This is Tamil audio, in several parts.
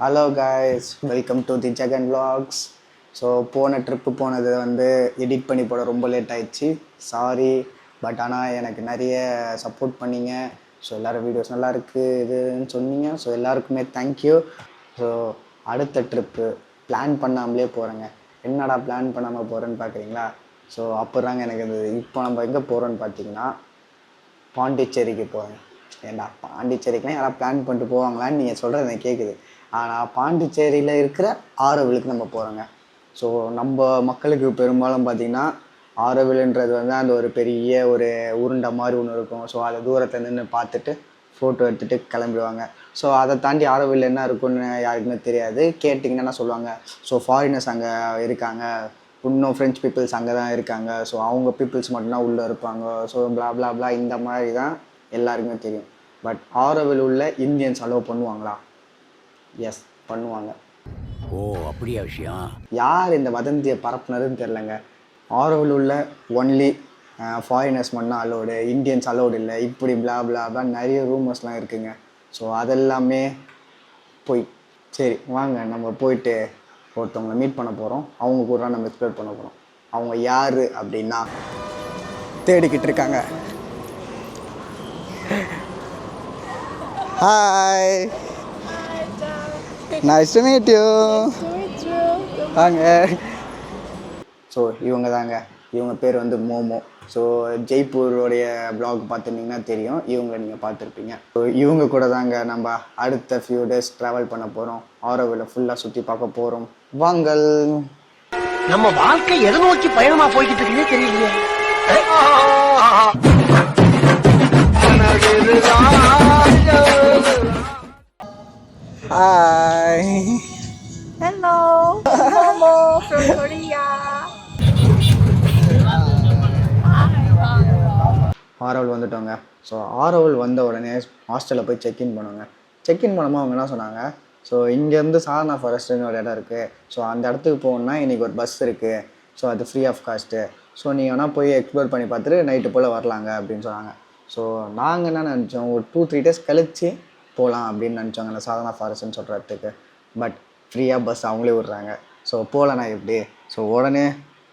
Hello guys, welcome to the Jegan vlogs. So போன ட்ரிப்பு போனது எடிட் பண்ணி போட ரொம்ப லேட் ஆயிடுச்சு, சாரி. பட் ஆனால் எனக்கு நிறைய சப்போர்ட் பண்ணிங்க. ஸோ எல்லோரும் வீடியோஸ் நல்லா இருக்குது இதுன்னு சொன்னீங்க. ஸோ எல்லாருக்குமே தேங்க்யூ. ஸோ அடுத்த ட்ரிப்பு பிளான் பண்ணாமலே போகிறேங்க. என்னடா பிளான் பண்ணாமல் போகிறேன்னு பார்க்குறீங்களா? ஸோ அப்போ தாங்க எனக்கு இப்போ நம்ம எங்கே போகிறோன்னு பார்த்தீங்கன்னா பாண்டிச்சேரிக்கு போகிறேன். ஏண்டா பாண்டிச்சேரிக்கெலாம் யாராவது பிளான் பண்ணிட்டு போவாங்களான்னு நீங்கள் சொல்கிறது எனக்கு கேட்குது. ஆனால் பாண்டிச்சேரியில் இருக்கிற ஆரோவிலுக்கு நம்ம போகிறோங்க. ஸோ நம்ம மக்களுக்கு பெரும்பாலும் பார்த்திங்கன்னா ஆரோவிலுன்றது அந்த ஒரு பெரிய ஒரு உருண்டை மாதிரி ஒன்று இருக்கும். ஸோ அதை தூரத்தில் நின்று பார்த்துட்டு ஃபோட்டோ எடுத்துகிட்டு கிளம்பிடுவாங்க. ஸோ அதை தாண்டி ஆரோவில் என்ன இருக்குன்னு யாருக்குமே தெரியாது. கேட்டிங்கன்னா என்ன சொல்லுவாங்க, ஸோ ஃபாரினர்ஸ் அங்கே இருக்காங்க, இன்னும் ஃப்ரெஞ்ச் பீப்புள்ஸ் அங்கே தான் இருக்காங்க, ஸோ அவங்க பீப்புள்ஸ் மட்டும்தான் உள்ளே இருப்பாங்க, ஸோ பிளா பிளா பிளா இந்த மாதிரி தான் எல்லாருக்குமே தெரியும். பட் ஆரோவில் உள்ள இந்தியன்ஸ் அலோவ் பண்ணுவாங்களா? எஸ், பண்ணுவாங்க. ஓ, அப்படியா விஷயம்? யார் இந்த வதந்தியை பரப்புனதுன்னு தெரிலங்க. ஆரோவில் உள்ள ஒன்லி ஃபாரினர்ஸ் மட்டும் அலோடு, இந்தியன்ஸ் அலோடு இல்லை, இப்படி பிளா பிளா பிளா நிறைய ரூமர்ஸ்லாம் இருக்குங்க. ஸோ அதெல்லாமே போய் சரி வாங்க நம்ம போயிட்டு ஒருத்தவங்களை மீட் பண்ண போகிறோம். அவங்க கூட நம்ம எக்ஸ்ப்ளோர் பண்ண போகிறோம். அவங்க யார் அப்படின்னா தேடிக்கிட்டு இருக்காங்க. Hi, nice to meet you. வாங்க. ஸோ இவங்க தாங்க, இவங்க பேர் மோமோ. ஸோ ஜெய்ப்பூருடைய ப்ளாக் பார்த்துருந்தீங்கன்னா தெரியும், இவங்களை நீங்கள் பார்த்துருப்பீங்க. ஸோ இவங்க கூட தாங்க நம்ம அடுத்த ஃபியூ டேஸ் ட்ராவல் பண்ண போகிறோம். ஆரோவில் ஃபுல்லாக சுற்றி பார்க்க போகிறோம். வாங்கள். நம்ம வாழ்க்கை எதை நோக்கி பயணமா போய்கிட்டு இருக்குன்னே தெரியலையே. Hi. Hello, Momo from Korea. Auroville வந்துட்டோங்க. ஸோ ஆரோவில் வந்த உடனே ஹாஸ்டலில் போய் செக்இன் பண்ணுவாங்க. செக்இன் பண்ணும்போது அவங்க என்ன சொன்னாங்க, ஸோ இங்கேருந்து சாதனா ஃபாரஸ்ட்டுன்னு ஒரு இடம் இருக்குது, ஸோ அந்த இடத்துக்கு போகணுன்னா இன்றைக்கி ஒரு பஸ் இருக்குது, ஸோ அது ஃப்ரீ ஆஃப் காஸ்ட்டு, ஸோ நீங்கள் வேணால் போய் எக்ஸ்ப்ளோர் பண்ணி பார்த்துட்டு நைட்டு போல் வரலாங்க அப்படின்னு சொன்னாங்க. ஸோ நாங்கள் என்ன நினச்சோம், ஒரு 2-3 டேஸ் கழித்து போகலாம் அப்படின்னு நினச்சோங்க அந்த சாதனா ஃபாரஸ்ட்னு சொல்கிறதுக்கு. பட் ஃப்ரீயாக பஸ் அவங்களே விட்றாங்க. ஸோ போகலண்ணா எப்படி? ஸோ உடனே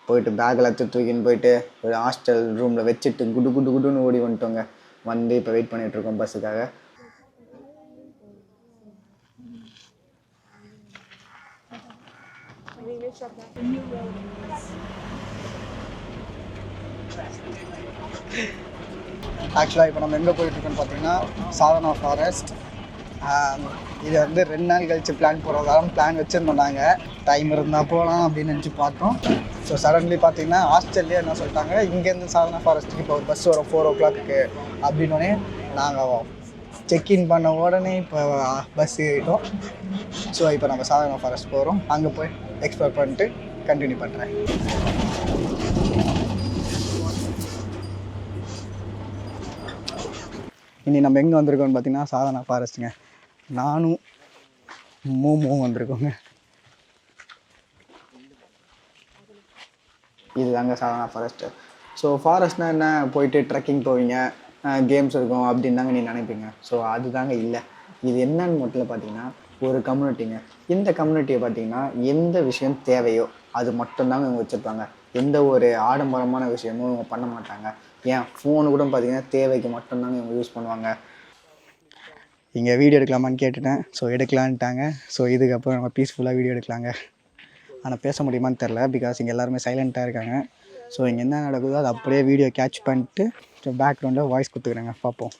போயிட்டு பேக்கில் தூக்கின்னு போயிட்டு ஒரு ஹாஸ்டல் ரூமில் வச்சுட்டு குடு குடு குடுன்னு ஓடி வந்துட்டோங்க. இப்போ வெயிட் பண்ணிகிட்ருக்கோம் பஸ்ஸுக்காக. ஆக்சுவலாக இப்போ நம்ம எங்கே போயிட்டுருக்கோன்னு பார்த்தீங்கன்னா சாதனா ஃபாரஸ்ட். இது 2 நாள் கழித்து பிளான் போடுறதாலும் பிளான் வச்சுருந்தோம். நாங்கள் டைம் இருந்தால் போகலாம் அப்படின்னு நினச்சி பார்த்தோம். ஸோ சடன்லி பார்த்தீங்கன்னா ஹாஸ்டல்லே என்ன சொல்லிட்டாங்க, இங்கேருந்து சாதனா ஃபாரஸ்ட்டுக்கு இப்போ ஒரு பஸ் வரும் 4 o'clock அப்படின்னோடனே நாங்கள் செக்இன் பண்ண உடனே இப்போ பஸ் ஏறிட்டோம். ஸோ இப்போ நம்ம சாதனா ஃபாரஸ்ட் போகிறோம். அங்கே போய் எக்ஸ்ப்ளோர் பண்ணிட்டு கண்டினியூ பண்ணுறேன். இனி நம்ம எங்கே வந்திருக்கோம்னு பார்த்தீங்கன்னா சாதனா ஃபாரஸ்ட்டுங்க. நானும் மோமோவும் வந்திருக்கோங்க. இது தாங்க சாதனா ஃபாரஸ்ட்டு. ஸோ ஃபாரஸ்ட்னால் என்ன, போயிட்டு ட்ரெக்கிங் போவீங்க, கேம்ஸ் இருக்கும் அப்படின்னு தாங்க நீங்கள் நினைப்பீங்க. ஸோ அது தாங்க இல்லை. இது என்னன்னு மட்டும் பார்த்தீங்கன்னா ஒரு கம்யூனிட்டிங்க. இந்த கம்யூனிட்டியை பார்த்தீங்கன்னா எந்த விஷயம் தேவையோ அது மட்டும்தாங்க இவங்க வச்சுருப்பாங்க. எந்த ஒரு ஆடம்பரமான விஷயமும் இவங்க பண்ண மாட்டாங்க. ஏன் ஃபோனு கூட பார்த்தீங்கன்னா தேவைக்கு மட்டும்தாங்க இவங்க யூஸ் பண்ணுவாங்க. இங்கே வீடியோ எடுக்கலாமான்னு கேட்டுட்டேன். ஸோ எடுக்கலான்ட்டாங்க. ஸோ இதுக்கப்புறம் நம்ம பீஸ்ஃபுல்லாக வீடியோ எடுக்கலாங்க. ஆனால் பேச முடியுமான்னு தெரில, பிகாஸ் இங்கே எல்லாருமே சைலண்ட்டாக இருக்காங்க. ஸோ இங்கே என்ன நடக்குதோ அது அப்படியே வீடியோ கேட்ச் பண்ணிட்டு ஸோ பேக்ரவுண்டில் வாய்ஸ் கொடுத்துக்குறேங்க, பார்ப்போம்.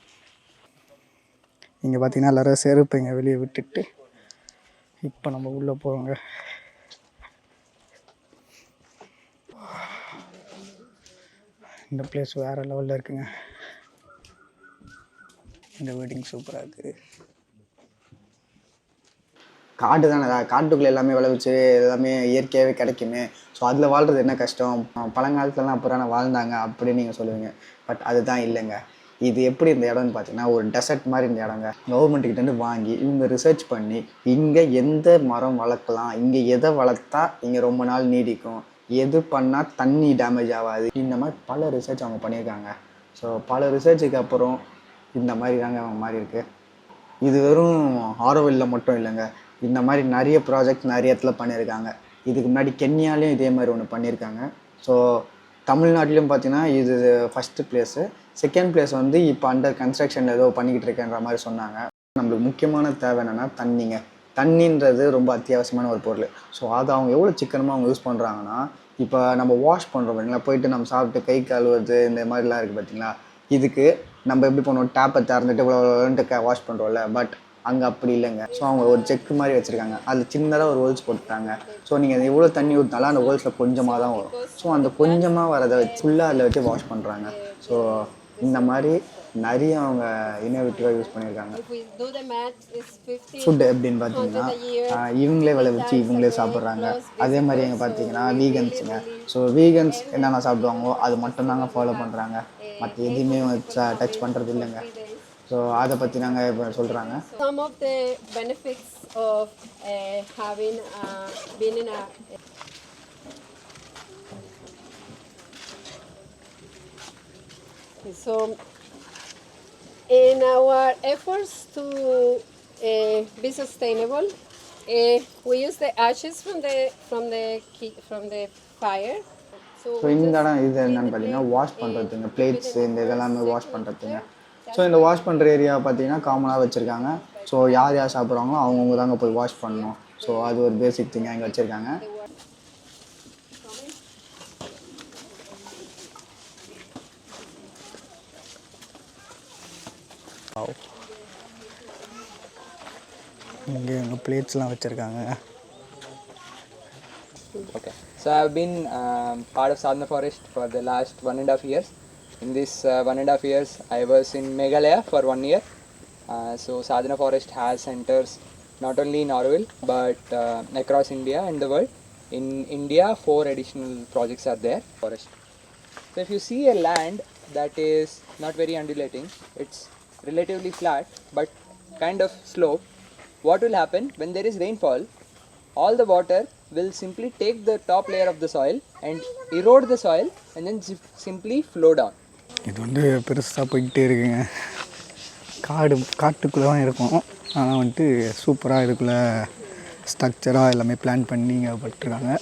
இங்கே பார்த்தீங்கன்னா எல்லோரும் செருப்பு இங்கே வெளியே விட்டுட்டு இப்போ நம்ம உள்ளே போகிறோங்க. இந்த பிளேஸ் வேறு லெவலில் இருக்குங்க. இந்த வெட்டிங் சூப்பராக இருக்குது. காடு தானே, காட்டுக்குள்ளே எல்லாமே விளைவிச்சு எல்லாமே இயற்கையாகவே கிடைக்குமே. ஸோ அதில் வாழ்கிறது என்ன கஷ்டம், பழங்காலத்துலலாம் அப்புறம் வாழ்ந்தாங்க அப்படின்னு நீங்கள் சொல்லுவீங்க. பட் அதுதான் இல்லைங்க. இது எப்படி இந்த இடம்னு பார்த்தீங்கன்னா ஒரு டெசர்ட் மாதிரி இந்த இடங்க. கவர்மெண்ட்டுக்கிட்டேருந்து வாங்கி இவங்க ரிசர்ச் பண்ணி இங்கே எந்த மரம் வளர்க்கலாம், இங்கே எதை வளர்த்தா இங்கே ரொம்ப நாள் நீடிக்கும், எது பண்ணால் தண்ணி டேமேஜ் ஆகாது, இந்த மாதிரி பல ரிசர்ச் அவங்க பண்ணியிருக்காங்க. ஸோ பல ரிசர்ச்சுக்கு அப்புறம் இந்த மாதிரி தாங்க அவங்க மாதிரி இருக்குது. இது வெறும் ஆரோவில்ல மட்டும் இல்லைங்க, இந்த மாதிரி நிறைய ப்ராஜெக்ட் நிறைய இடத்துல பண்ணியிருக்காங்க. இதுக்கு முன்னாடி கென்யாலையும் இதே மாதிரி ஒன்று பண்ணியிருக்காங்க. ஸோ தமிழ்நாட்டிலையும் பார்த்தீங்கன்னா இது ஃபஸ்ட்டு பிளேஸு. செகண்ட் பிளேஸ் வந்து இப்போ அண்டர் கன்ஸ்ட்ரக்ஷன் ஏதோ பண்ணிக்கிட்டு இருக்கேன்ற மாதிரி சொன்னாங்க. நம்மளுக்கு முக்கியமான தேவை என்னென்னா தண்ணிங்க. தண்ணின்றது ரொம்ப அத்தியாவசியமான ஒரு பொருள். ஸோ அதை அவங்க எவ்வளோ சிக்கனமாக அவங்க யூஸ் பண்ணுறாங்கன்னா, இப்போ நம்ம வாஷ் பண்ணுறோம் பார்த்தீங்களா, போயிட்டு நம்ம சாப்பிட்டு கை கழுவுறது இந்த மாதிரிலாம் இருக்குது பார்த்தீங்களா, இதுக்கு நம்ம எப்படி பண்ணுவோம், டேப்பை திறந்துட்டு இவ்வளோன்ட்டு வாஷ் பண்ணுறோம்ல. பட் அங்கே அப்படி இல்லைங்க. ஸோ அவங்க ஒரு செக்கு மாதிரி வச்சுருக்காங்க. அதில் சின்னதாக ஒரு ஹோல்ஸ் போட்டுட்டாங்க. ஸோ நீங்கள் எவ்வளோ தண்ணி ஊற்றினாலும் அந்த ஹோல்ஸில் கொஞ்சமாக தான் வரும். ஸோ அந்த கொஞ்சமாக வரதை வச்சு ஃபுல்லாக அதில் வச்சு வாஷ் பண்ணுறாங்க. ஸோ இந்த மாதிரி நிறைய அவங்க இன்னோவேட்டிவாக யூஸ் பண்ணியிருக்காங்க. ஃபுட்டு எப்படின்னு பார்த்தீங்கன்னா இவங்களே விளைவிச்சு இவங்களே சாப்பிட்றாங்க. அதே மாதிரி எங்கே பார்த்தீங்கன்னா வீகன்ஸுங்க. ஸோ வீகன்ஸ் என்னென்ன சாப்பிடுவாங்களோ அது மட்டும்தாங்க ஃபாலோ பண்ணுறாங்க. மற்ற எதுவுமே டச் பண்ணுறது இல்லைங்க. ஸோ அதை பற்றி நாங்கள் இப்போ சொல்கிறாங்க. Some of the benefits of having been in a so in our efforts to be sustainable, we use the ashes from the fire. So இந்த இடம் இது என்னென்னு பார்த்தீங்கன்னா வாஷ் பண்ணுறதுங்க, பிளேட்ஸு இந்த இதெல்லாமே வாஷ் பண்ணுறதுங்க. ஸோ இந்த வாஷ் பண்ணுற ஏரியா பார்த்தீங்கன்னா காமனாக வச்சுருக்காங்க. ஸோ யார் யார் சாப்பிட்றாங்களோ அவங்கவுங்க தாங்க போய் வாஷ் பண்ணணும். ஸோ அது ஒரு பேசிக் திங்காக இங்கே வச்சுருக்காங்க. இங்கே எங்கள் பிளேட்ஸ்லாம் வச்சுருக்காங்க. Okay, so I've been part of Sadhana Forest for the last 1.5 years. In this 1.5 years, I was in Meghalaya for 1 year. So Sadhana Forest has centers not only in Auroville but across India and the world. In India, 4 additional projects are there. Forest. So if you see a land that is not very undulating, it's relatively flat but kind of slope, what will happen when there is rainfall? All the water will simply take the top layer of the soil and erode the soil and then simply flow down. இது வந்து பெருசாக போய்கிட்டே இருக்குங்க. காட்டுக்குள்ளே தான் இருக்கும். ஆனால் வந்துட்டு சூப்பராக இதுக்குள்ளே ஸ்ட்ரக்சராக எல்லாமே பிளான் பண்ணி இங்கே பட்டிருக்காங்க.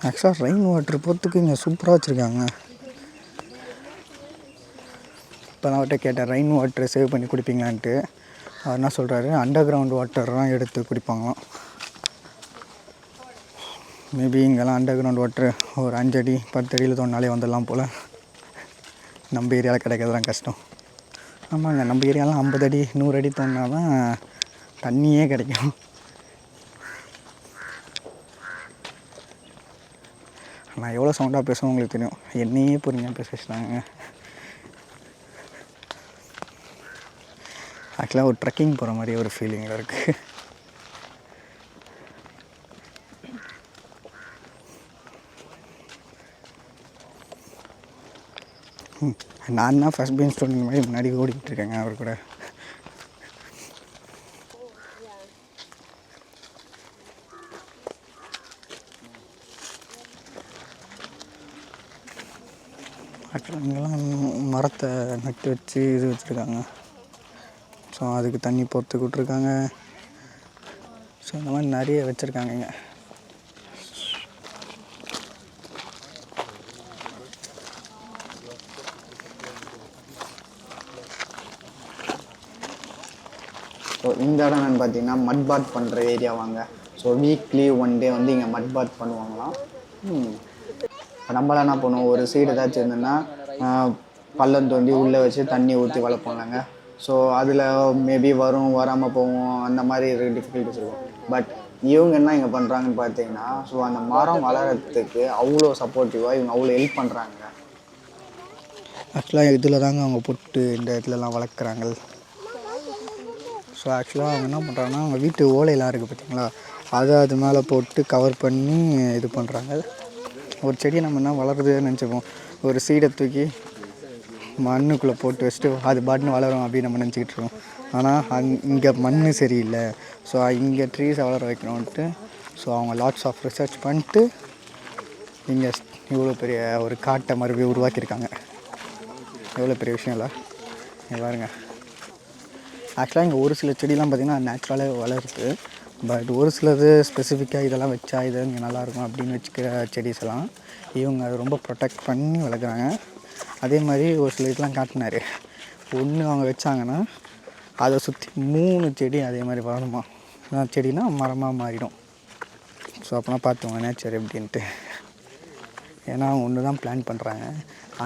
ஆக்சுவலாக ரெயின் வாட்டர் போகிறதுக்கு இங்கே சூப்பராக வச்சுருக்காங்க. இப்போ நான் அவர்கிட்ட கேட்டேன் ரெயின் வாட்டர் சேவ் பண்ணி குடிப்பீங்களான்ட்டு. அவர் என்ன சொல்கிறாரு, அண்டர் கிரவுண்ட் வாட்டர்லாம் எடுத்து குடிப்பாங்களாம். மேபி இங்கெல்லாம் அண்டர் கிரவுண்ட் வாட்டர் ஒரு 5 அடி 10 அடியில் தோண்டினாலே வந்துடலாம் போல். நம்ம ஏரியாவில் கிடைக்கிறதுலாம் கஷ்டம். ஆமாங்க, நம்ம ஏரியாலாம் 50 அடி 100 அடி தோண்டினா தான் தண்ணியே கிடைக்கும். நான் எவ்வளோ சவுண்டாக பேசுவேன் உங்களுக்கு தெரியும். என்னையே புரிஞ்சு பேச வச்சுட்டாங்க. ஆக்சுவலாக ஒரு ட்ரெக்கிங் போகிற மாதிரி ஒரு ஃபீலிங்கில் இருக்குது. நான் தான் ஃபஸ்ட் பெஞ்ச் ஸ்டூடெண்ட் மாதிரி முன்னாடி ஓடிக்கிட்டு இருக்கேங்க அவர் கூட. இங்கெல்லாம் மரத்தை நட்டு வச்சு இது வச்சுருக்காங்க. ஸோ அதுக்கு தண்ணி போகிறதுக்கு விட்ருக்காங்க. ஸோ இந்த மாதிரி நிறைய வச்சுருக்காங்க இங்கே. ஸோ இந்த இடம் என்னென்னு பார்த்தீங்கன்னா மட் பாத் பண்ணுற ஏரியா வாங்க. ஸோ வீக்லி 1 டே வந்து இங்கே மட் பாத் பண்ணுவாங்களாம். நம்மளாம் என்ன பண்ணுவோம், ஒரு சீடு ஏதாச்சும் இருந்ததுன்னா பள்ளம் தோண்டி உள்ளே வச்சு தண்ணி ஊற்றி வளர்ப்போம்லங்க. ஸோ அதில் மேபி வரும் வராமல் போவோம், அந்த மாதிரி டிஃபிகல்ட்டிஸ் இருக்கும். பட் இவங்க என்ன இங்கே பண்ணுறாங்கன்னு பார்த்தீங்கன்னா, ஸோ அந்த மரம் வளர்கிறதுக்கு அவ்வளோ சப்போர்ட்டிவாக இவங்க அவ்வளோ ஹெல்ப் பண்ணுறாங்க. ஆக்சுவலாக இதில் தாங்க அவங்க போட்டு இந்த இடத்துலலாம் வளர்க்குறாங்க. ஸோ ஆக்சுவலாக அவங்க என்ன பண்ணுறாங்கன்னா, அவங்க வீட்டு ஓலையெல்லாம் இருக்குது பார்த்தீங்களா, அதை அது மேலே போட்டு கவர் பண்ணி இது பண்ணுறாங்க. ஒரு செடியை நம்ம என்ன வளருதுன்னு நினச்சிப்போம், ஒரு சீடை தூக்கி மண்ணுக்குள்ளே போட்டு வச்சுட்டு அது பாட்டுன்னு வளரும் அப்படின்னு நம்ம நினச்சிக்கிட்டு இருக்கோம். ஆனால் இங்கே மண் சரியில்லை, ஸோ இங்கே ட்ரீஸை வளர வைக்கணுன்ட்டு ஸோ அவங்க லாட்ஸ் ஆஃப் ரிசர்ச் பண்ணிட்டு இங்கே இவ்வளோ பெரிய ஒரு காட்டை மறுபடியும் உருவாக்கியிருக்காங்க. எவ்வளோ பெரிய விஷயம் இல்லை இங்கே பாருங்க. ஆக்சுவலாக இங்கே ஒரு சில செடிலாம் பார்த்திங்கன்னா நேச்சுரலாகவே வளருது. பட் ஒரு சிலது ஸ்பெசிஃபிக்காக இதெல்லாம் வச்சா இது இங்கே நல்லாயிருக்கும் அப்படின்னு வச்சுக்கிற செடிஸ் எல்லாம் இவங்க அதை ரொம்ப ப்ரொடெக்ட் பண்ணி வளர்க்குறாங்க. அதே மாதிரி ஒரு சில இதெல்லாம் காட்டினார். ஒன்று அவங்க வச்சாங்கன்னா அதை சுற்றி 3 செடி அதே மாதிரி வளருமா. செடினா மரமாக மாறிடும். ஸோ அப்போனா பார்த்துவோங்க நேச்சர் எப்படின்ட்டு. ஏன்னா அவங்க ஒன்று தான் பிளான் பண்ணுறாங்க.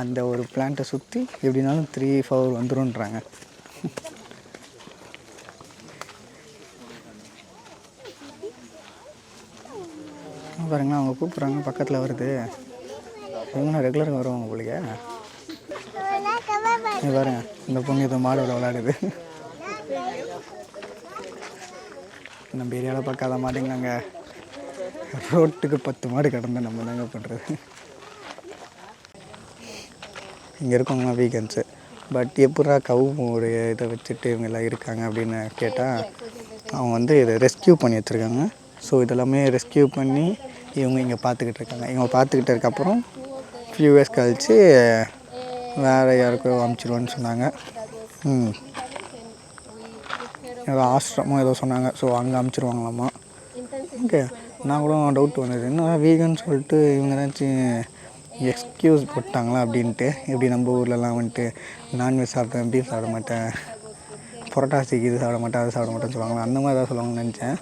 அந்த ஒரு பிளான்ட்டை சுற்றி எப்படின்னாலும் 3-4 வந்துருன்றாங்க. பாருங்களா அவங்க கூப்பிட்றாங்க, பக்கத்தில் வருது. இவங்க ரெகுலராக வருவாங்க உங்களுக்கு. பாருங்க இந்த பொண்ணு இதை மாடோட விளையாடுது. நம்ம ஏரியாவில் பார்க்காத மாட்டேங்கிறாங்க. ரோட்டுக்கு 10 மாடு கிடந்து நம்ம தாங்க பண்ணுறது. இங்கே இருக்கவங்களாம் வீக்கெண்ட்ஸு. பட் எப்படா ஒரு இதை வச்சுட்டு இவங்க எல்லாம் இருக்காங்க அப்படின்னு கேட்டால் அவங்க வந்து இதை ரெஸ்கியூ பண்ணி வச்சுருக்காங்க. ஸோ இதெல்லாமே ரெஸ்கியூ பண்ணி இவங்க இங்கே பார்த்துக்கிட்டு இருக்காங்க. இவங்க பார்த்துக்கிட்டு இருக்கப்பறம் ஃபியூ இயர்ஸ் கழித்து வேறு யாருக்கோ அமுச்சிடுவோன்னு சொன்னாங்க. ஏதோ ஆசிரமம் ஏதோ சொன்னாங்க. ஸோ அங்கே அமுச்சிடுவாங்களாம்மா. ஓகே, நான் கூட டவுட் வந்தது, என்ன வீகன்னு சொல்லிட்டு இவங்க ஏதாச்சும் எக்ஸ்கியூஸ் போட்டாங்களா அப்படின்ட்டு. எப்படி நம்ம ஊர்லலாம் வந்துட்டு நான்வெஜ் சாப்பிட்டேன், பீஃப் சாப்பிட மாட்டேன், புரோட்டாசிக்கு இது சாப்பிட மாட்டேன், அது சாப்பிட மாட்டேன்னு சொல்லுவாங்களா, அந்த மாதிரி தான் சொல்லுவாங்கன்னு நினச்சேன்.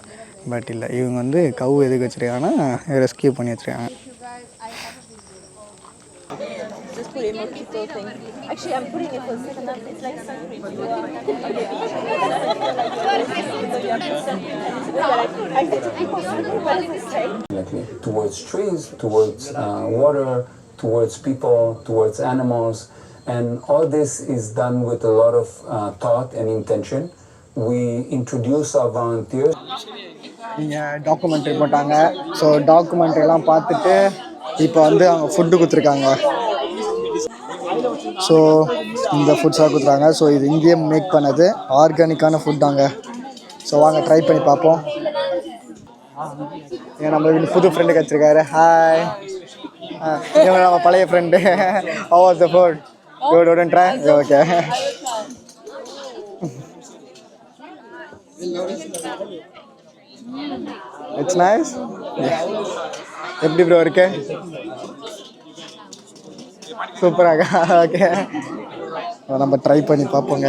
பட் இல்லை, இவங்க வந்து கவு எதுக்கு வச்சுருக்காங்கன்னா ரெஸ்கியூ பண்ணி வச்சுருக்காங்க. Just put in a keto thing. Actually, I'm putting it for second. It's like something. Towards trees, towards water, towards people, towards animals, and all this is done with a lot of thought and intention. We introduce our volunteers. இங்கே டாக்குமெண்ட்ரி போட்டாங்க. ஸோ டாக்குமெண்ட்ரிலாம் பார்த்துட்டு இப்போ வந்து அவங்க ஃபுட்டு கொடுத்துருக்காங்க. ஸோ இந்த ஃபுட்ஸாக கொடுத்துருக்காங்க. ஸோ இது இங்கேயே மேக் பண்ணது ஆர்கானிக்கான ஃபுட்டாங்க. ஸோ வாங்க ட்ரை பண்ணி பார்ப்போம். இங்கே நம்ம வீட்டு புது ஃப்ரெண்டு கிடச்சிருக்காரு. ஹாய், இவங்க நம்ம பழைய friend. How was the food? Good, உடன் ட்ரை. ஓகே. It's nice. எப்படி ப்ரோ இருக்கு? சூப்பராக. ஓகே, நம்ம ட்ரை பண்ணி பார்ப்போங்க.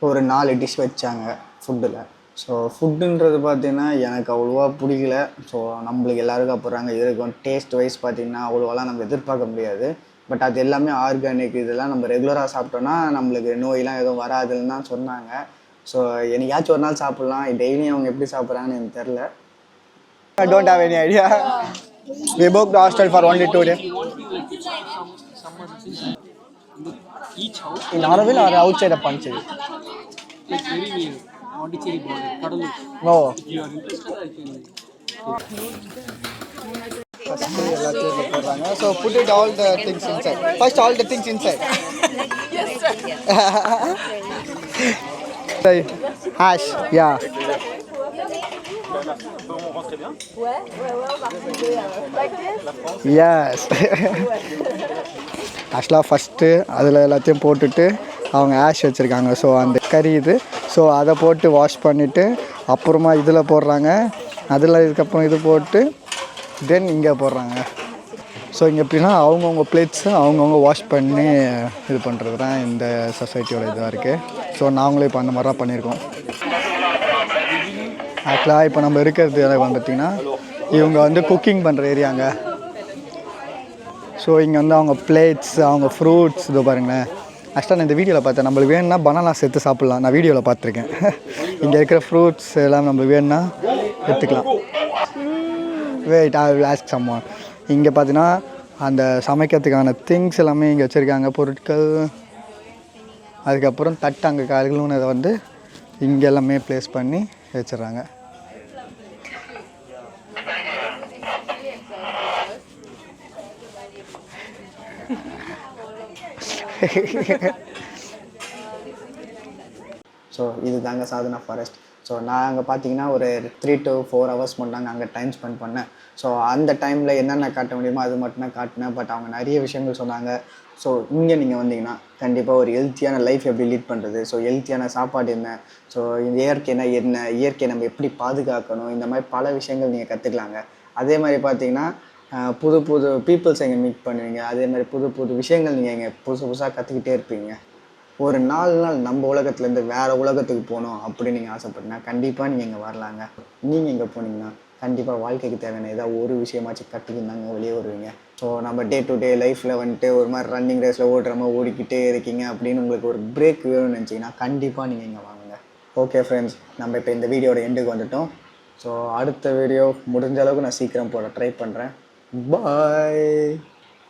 ஒரு 4 டிஷ் வச்சாங்க ஃபுட்டில். ஸோ ஃபுட்டுன்றது பார்த்திங்கன்னா எனக்கு அவ்வளோவா பிடிக்கல. ஸோ நம்மளுக்கு எல்லாருக்கும் அப்புறாங்க இருக்கும். டேஸ்ட் வைஸ் பார்த்திங்கன்னா அவ்வளோவெல்லாம் நம்ம எதிர்பார்க்க முடியாது. பட் அது எல்லாமே ஆர்கானிக். இதெல்லாம் நம்ம ரெகுலராக சாப்பிட்டோன்னா நம்மளுக்கு நோயெலாம் எதுவும் வராதுன்னு தான் சொன்னாங்க. ஸோ என்னைக்காச்சும் ஒரு நாள் சாப்பிட்லாம். டெய்லியும் அவங்க எப்படி சாப்பிட்றாங்கன்னு எனக்கு தெரில. I don't have any idea. We booked the hostel for only 2 days. In Auroville or outside of Pondicherry? It's very near Pondicherry border, Kadalur. No. If you are interested, I can. So put it all the things inside. First all the things inside. Yes, sir. Hash, yeah. Yes. ஆக்சுவலாக ஃபஸ்ட்டு அதில் எல்லாத்தையும் போட்டுட்டு அவங்க ஆஷ் வச்சுருக்காங்க. ஸோ அந்த கறி இது. ஸோ அதை போட்டு வாஷ் பண்ணிவிட்டு அப்புறமா இதில் போடுறாங்க. அதில் இதுக்கப்புறம் இது போட்டு தென் இங்கே போடுறாங்க. ஸோ இங்கே எப்படின்னா அவங்கவுங்க பிளேட்ஸு அவங்கவுங்க வாஷ் பண்ணி இது பண்ணுறது தான் இந்த சொசைட்டியோட இதாக இருக்குது. ஸோ நாங்களும் இப்போ அந்த மாதிரி தான் பண்ணியிருக்கோம். ஆக்சுவலாக இப்போ நம்ம இருக்கிறது பார்த்திங்கன்னா இவங்க வந்து குக்கிங் பண்ணுற ஏரியாங்க. ஸோ இங்கே வந்து அவங்க பிளேட்ஸ், அவங்க ஃப்ரூட்ஸ் இதோ பாருங்களேன். ஆக்சுவலாக நான் இந்த வீடியோவில் பார்த்தேன். நம்மளுக்கு வேணும்னா பனானா சேர்த்து சாப்பிட்லாம். நான் வீடியோவில் பார்த்துருக்கேன். இங்கே இருக்கிற ஃப்ரூட்ஸ் எல்லாம் நம்மளுக்கு வேணும்னா எடுத்துக்கலாம். Wait, I will ask someone. இங்கே பார்த்தீங்கன்னா அந்த சமைக்கிறதுக்கான திங்ஸ் எல்லாமே இங்கே வச்சுருக்காங்க, பொருட்கள். அதுக்கப்புறம் தட்டு அங்கே கழுவுனதை வந்து இங்கே எல்லாமே ப்ளேஸ் பண்ணி வச்சிடுறாங்க. ஸோ இது தாங்க சாதனா ஃபாரஸ்ட். ஸோ நான் அங்கே பார்த்தீங்கன்னா ஒரு 3 to 4 hours மட்டும் அங்கே டைம் ஸ்பெண்ட் பண்ணேன். ஸோ அந்த டைமில் என்னென்ன காட்ட முடியுமோ அது மட்டும் தான் காட்டினேன். பட் அவங்க நிறைய விஷயங்கள் சொன்னாங்க. ஸோ இங்கே நீங்கள் வந்தீங்கன்னா கண்டிப்பாக ஒரு ஹெல்த்தியான லைஃப் எப்படி லீட் பண்ணுறது, ஸோ ஹெல்த்தியான சாப்பாடு என்ன, ஸோ இந்த இயற்கைனா என்ன, இயற்கையை நம்ம எப்படி பாதுகாக்கணும், இந்த மாதிரி பல விஷயங்கள் நீங்கள் கற்றுக்கலாங்க. அதே மாதிரி பார்த்தீங்கன்னா புது புது பீப்புள்ஸ் எங்கே மீட் பண்ணுவீங்க. அதே மாதிரி புது புது விஷயங்கள் நீங்கள் இங்கே புதுசாக கற்றுக்கிட்டே இருப்பீங்க. ஒரு 4 நாள் நம்ம உலகத்துலேருந்து வேறு உலகத்துக்கு போகணும் அப்படின்னு நீங்கள் ஆசைப்பட்டீங்கன்னா கண்டிப்பாக நீங்கள் இங்கே வரலாங்க. நீங்கள் இங்கே போனீங்கன்னா கண்டிப்பாக வாழ்க்கைக்கு தேவையான ஏதாவது ஒரு விஷயமாச்சும் கற்றுக்கிட்டாங்க வெளியே வருவீங்க. ஸோ நம்ம டே டு டே லைஃப்பில் வந்துட்டு ஒரு மாதிரி ரன்னிங் ரேஸில் ஓடுற மாதிரி ஓடிக்கிட்டே இருக்கீங்க அப்படின்னு உங்களுக்கு ஒரு பிரேக் வேணும்னு நினச்சிங்கன்னா கண்டிப்பாக நீங்கள் இங்கே வாங்குங்க. ஓகே ஃப்ரெண்ட்ஸ், நம்ம இப்போ இந்த வீடியோட எண்டுக்கு வந்துட்டோம். ஸோ அடுத்த வீடியோ முடிஞ்ச அளவுக்கு நான் சீக்கிரம் போட ட்ரை பண்ணுறேன். பாய்.